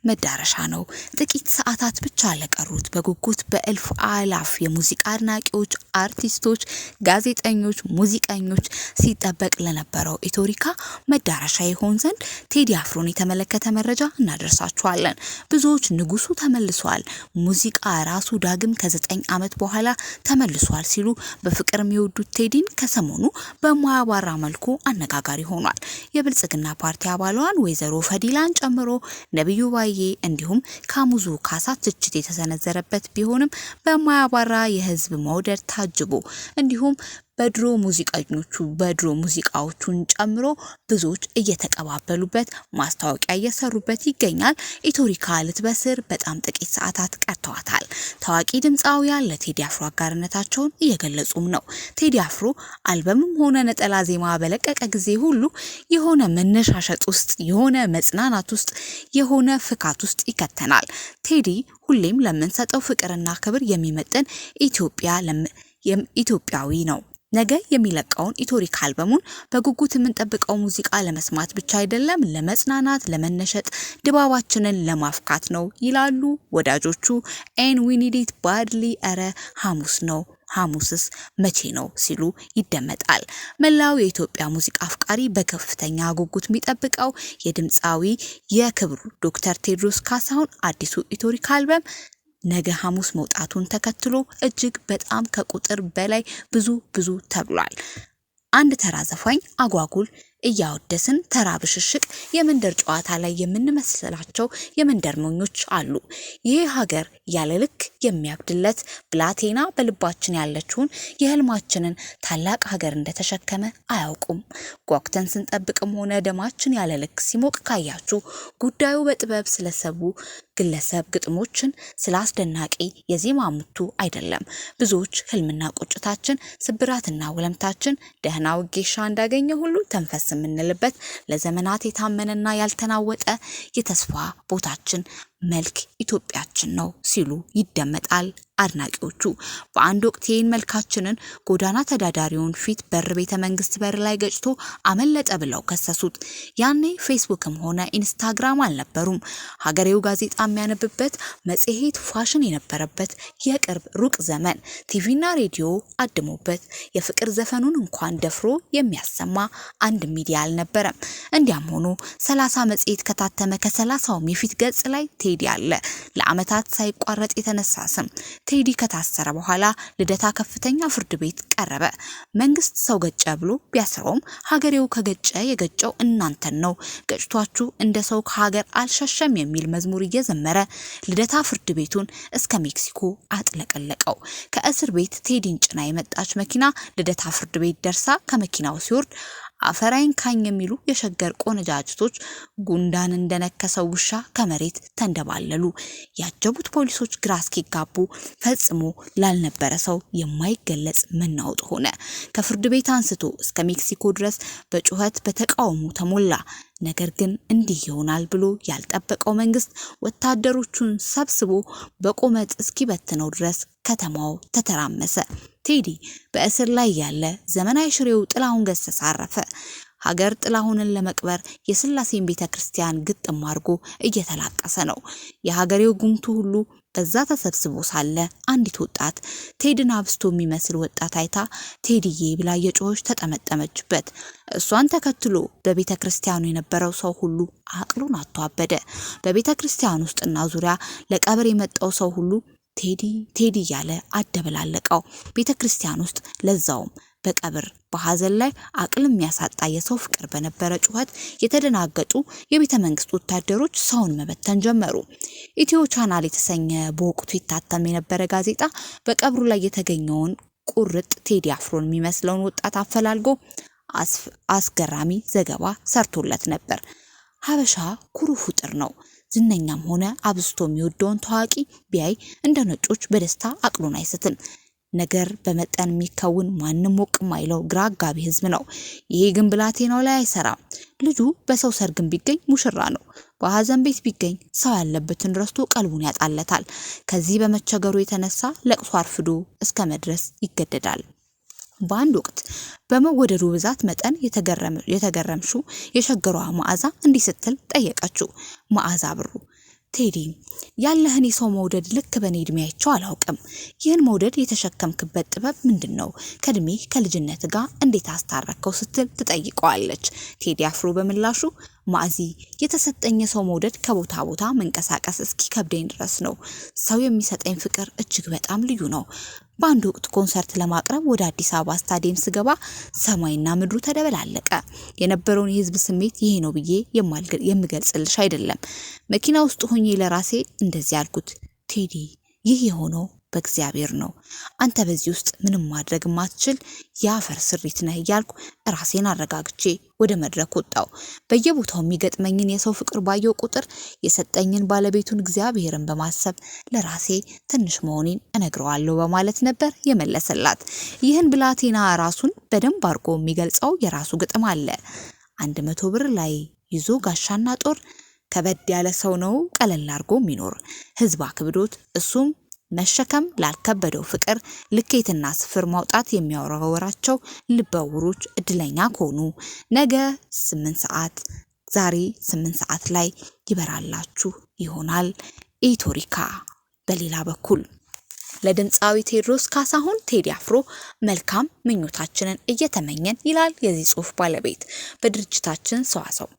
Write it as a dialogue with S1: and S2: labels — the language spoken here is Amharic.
S1: መዳረሻ ነው። ጥቂት ሰዓታት ብቻ ለቀሩት በጉጉት በእልፍ አላፍ የሙዚቃ አድናቂዎች፣ አርቲስቶች፣ ጋዜጠኞች፣ ሙዚቀኞች ሲጠበቅ ለነበረው ኢትዮሪካ መዳረሻ ይሆን ዘንድ ቴዲ አፍሮን የተመለከተ መረጃ እናደርሳችኋለን። ብዙዎች ንጉሱ ተመልሷል፣ ሙዚቃ ራሱ ዳግም ከ9 ዓመት በኋላ ተመልሷል ሲሉ በፍቅር የሚወዱት ቴዲን ከሰሞኑ በማያባራ መልኩ አነጋጋሪ ሆኗል። የብልጽግና ፓርቲ አባሏን ወይዘሮ ፈዲላን ጨምሮ ነብዩ ባዬ እንዲሁም ካሙዙ ካሳ ትችት የተሰነዘረበት ቢሆንም በማያባራ የህዝብ መውደድ ታጅቦ እንዲሁም በድሮ ሙዚቃዎቹን ጨምሮ ብዙዎች እየተቀባበሉበት ማስታወቂያ እየሰሩበት ይገኛል። ኢትዮሪካ ልትበስር በጣም ጥቂት ሰዓታት ቀርተዋታል። ታዋቂ ድምጻውያን ለቴዲ አፍሮ አጋርነታቸውን እየገለጹም ነው። ቴዲ አፍሮ አልበምም ሆነ ነጠላ ዜማ በለቀቀ ጊዜ ሁሉ የሆነ መነሻሸጥ ውስጥ፣ የሆነ መጽናናት ውስጥ፣ የሆነ ፍካት ውስጥ ይከተናል። ቴዲ ሁሌም ለምንሰጠው ፍቅርና ክብር የሚመጥን ኢትዮጵያዊ ነው። ነገ የሚለቀውን ኢትዮሪካ አልበሙን በጉጉት የምንጠብቀው ሙዚቃ ለመስማት ብቻ አይደለም፣ ለመጽናናት፣ ለመነሸጥ፣ ድባባችንን ለማፍካት ነው ይላሉ ወዳጆቹ። ኤን ዊ ኒድ ኢት ባድሊ አረ ሐሙስስ መቼ ነው ሲሉ ይደመጣል። መላው የኢትዮጵያ ሙዚቃ አፍቃሪ በከፍተኛ ጉጉት የሚጠብቀው የድምፃዊ የክብሩ ዶክተር ቴዎድሮስ ካሳሁን አዲሱ ኢትዮሪካ አልበም ነገ ሐሙስ መውጣቱን ተከትሎ እጅግ በጣም ከቁጥር በላይ ብዙ ተብሏል። አንድ ተራ ዘፋኝ አጓጉል እያወደስን ተራ ብሽሽቅ የመንደር ጨዋታ ላይ የምንመስላቸው የመንደር ሞኞች አሉ። ይህ ሀገር ያለ ልክ የሚያብድለት ብላቴና በልባችን ያለችውን የህልማችንን ታላቅ ሀገር እንደተሸከመ አያውቁም። ጓጉተን ስንጠብቅም ሆነ ደማችን ያለ ልክ ሲሞቅ ካያችሁ ጉዳዩ በጥበብ ስለሰቡ ግለሰብ ግጥሞችን ስላስደናቂ የዜማ ምቱ አይደለም። ብዙዎች ህልምና ቁጭታችን፣ ስብራትና ወለምታችን ደህና ውጌሻ እንዳገኘ ሁሉ ተንፈስ የምንልበት ለዘመናት የታመነና ያልተናወጠ የተስፋ ቦታችን መልክ ኢትዮጵያችን ነው ሲሉ ይደመጣል አድናቂዎቹ። በአንድ ወቅት ይህን መልካችንን ጎዳና ተዳዳሪውን ፊት በር ቤተ መንግስት በር ላይ ገጭቶ አመለጠ ብለው ከሰሱት። ያኔ ፌስቡክም ሆነ ኢንስታግራም አልነበሩም። ሀገሬው ጋዜጣ የሚያነብበት፣ መጽሔት ፋሽን የነበረበት የቅርብ ሩቅ ዘመን ቲቪና ሬዲዮ አድሞበት የፍቅር ዘፈኑን እንኳን ደፍሮ የሚያሰማ አንድ ሚዲያ አልነበረም። እንዲያም ሆኖ 30 መጽሔት ከታተመ ከ30ውም የፊት ገጽ ላይ ቴዲ አለ። ለአመታት ሳይቋረጥ የተነሳ ስም። ቴዲ ከታሰረ በኋላ ልደታ ከፍተኛ ፍርድ ቤት ቀረበ። መንግስት ሰው ገጨ ብሎ ቢያስረውም ሀገሬው ከገጨ የገጨው እናንተን ነው፣ ገጭቷችሁ እንደ ሰው ከሀገር አልሸሸም የሚል መዝሙር እየዘመረ ልደታ ፍርድ ቤቱን እስከ ሜክሲኮ አጥለቀለቀው። ከእስር ቤት ቴዲን ጭና የመጣች መኪና ልደታ ፍርድ ቤት ደርሳ ከመኪናው ሲወርድ አፈራይን ካኝ የሚሉ የሸገር ቆነጃጅቶች ጉንዳን እንደነከሰው ውሻ ከመሬት ተንደባለሉ። ያጀቡት ፖሊሶች ግራ እስኪጋቡ ፈጽሞ ላልነበረ ሰው የማይገለጽ መናወጥ ሆነ። ከፍርድ ቤት አንስቶ እስከ ሜክሲኮ ድረስ በጩኸት በተቃውሞ ተሞላ። ነገር ግን እንዲህ ይሆናል ብሎ ያልጠበቀው መንግስት ወታደሮቹን ሰብስቦ በቆመጥ እስኪበትነው ድረስ ከተማው ተተራመሰ። ቴዲ በእስር ላይ ያለ ዘመናዊ ሽሬው ጥላሁን ገሰሰ አረፈ። ሀገር ጥላሁንን ለመቅበር የስላሴን ቤተክርስቲያን ግጥም አድርጎ እየተላቀሰ ነው። የሀገሬው ጉምቱ ሁሉ በዛ ተሰብስቦ ሳለ አንዲት ወጣት ቴዲን አብስቶ የሚመስል ወጣት አይታ ቴዲዬ ብላ የጮኸች ተጠመጠመችበት። እሷን ተከትሎ በቤተክርስቲያኑ የነበረው ሰው ሁሉ አቅሉን አጥቷበደ። በቤተክርስቲያኑ ውስጥና ዙሪያ ለቀብር የመጣው ሰው ሁሉ ቴዲ ያለ አደበላለቀው። ቤተክርስቲያን ውስጥ ለዛውም በቀብር በሐዘን ላይ አቅል የሚያሳጣ የሰው ፍቅር በነበረ ጩኸት የተደናገጡ የቤተ መንግስት ወታደሮች ሰውን መበተን ጀመሩ። ኢትዮ ቻናል የተሰኘ በወቅቱ ይታተም የነበረ ጋዜጣ በቀብሩ ላይ የተገኘውን ቁርጥ ቴዲ አፍሮን የሚመስለውን ወጣት አፈላልጎ አስገራሚ ዘገባ ሰርቶለት ነበር። ሀበሻ ኩሩ ፍጡር ነው። ዝነኛም ሆነ አብስቶ የሚወደውን ታዋቂ ቢያይ እንደ ነጮች በደስታ አቅሉን አይስትም። ነገር በመጠን የሚከውን ማንም ሞቅ ማይለው ግራ አጋቢ ህዝብ ነው። ይሄ ግን ብላቴናው ላይ አይሰራም። ልጁ በሰው ሰርግም ቢገኝ ሙሽራ ነው። በሐዘን ቤት ቢገኝ ሰው ያለበትን ረስቶ ቀልቡን ያጣለታል። ከዚህ በመቸገሩ የተነሳ ለቅሶ አርፍዶ እስከ መድረስ ይገደዳል። በአንድ ወቅት በመወደዱ ብዛት መጠን የተገረምሹ የሸገሯ መዓዛ እንዲህ ስትል ጠየቀችው። መዓዛ ብሩ ቴዲ ያለህን የሰው መውደድ ልክ በኔ እድሜ አይቼው አላውቅም። ይህን መውደድ የተሸከምክበት ጥበብ ምንድነው? ከእድሜ ከልጅነት ጋር እንዴት አስታረከው ስትል ትጠይቀዋለች። ቴዲ አፍሮ በምላሹ ማዕዚ የተሰጠኝ የሰው መውደድ ከቦታ ቦታ መንቀሳቀስ እስኪ ከብደኝ ድረስ ነው። ሰው የሚሰጠኝ ፍቅር እጅግ በጣም ልዩ ነው። በአንድ ወቅት ኮንሰርት ለማቅረብ ወደ አዲስ አበባ ስታዲየም ስገባ ሰማይና ምድሩ ተደበላለቀ። የነበረውን የህዝብ ስሜት ይሄ ነው ብዬ የምገልጽልሽ አይደለም። መኪና ውስጥ ሆኜ ለራሴ እንደዚህ አልኩት፣ ቴዲ ይህ የሆነው በእግዚአብሔር ነው። አንተ በዚህ ውስጥ ምንም ማድረግ ማትችል ያፈር ስሪት ነህ እያልኩ ራሴን አረጋግቼ ወደ መድረክ ወጣው። በየቦታው የሚገጥመኝን የሰው ፍቅር ባየው ቁጥር የሰጠኝን ባለቤቱን እግዚአብሔርን በማሰብ ለራሴ ትንሽ መሆኔን እነግረዋለሁ በማለት ነበር የመለሰላት። ይህን ብላቴና ራሱን በደንብ አድርጎ የሚገልጸው የራሱ ግጥም አለ። 100 ብር ላይ ይዞ ጋሻና ጦር ከበድ ያለ ሰው ነው ቀለል አድርጎ የሚኖር ህዝብ አክብዶት እሱም መሸከም ላልከበደው ፍቅር ልኬትና ስፍር ማውጣት የሚያወራቸው ልበውሮች እድለኛ ከሆኑ ነገ 8 ሰዓት ዛሬ 8 ሰዓት ላይ ይበራላችሁ ይሆናል። ኢቶሪካ። በሌላ በኩል ለድምፃዊ ቴዎድሮስ ካሳሁን ቴዲ አፍሮ መልካም ምኞታችንን እየተመኘን ይላል የዚህ ጽሑፍ ባለቤት በድርጅታችን ሰዋሰው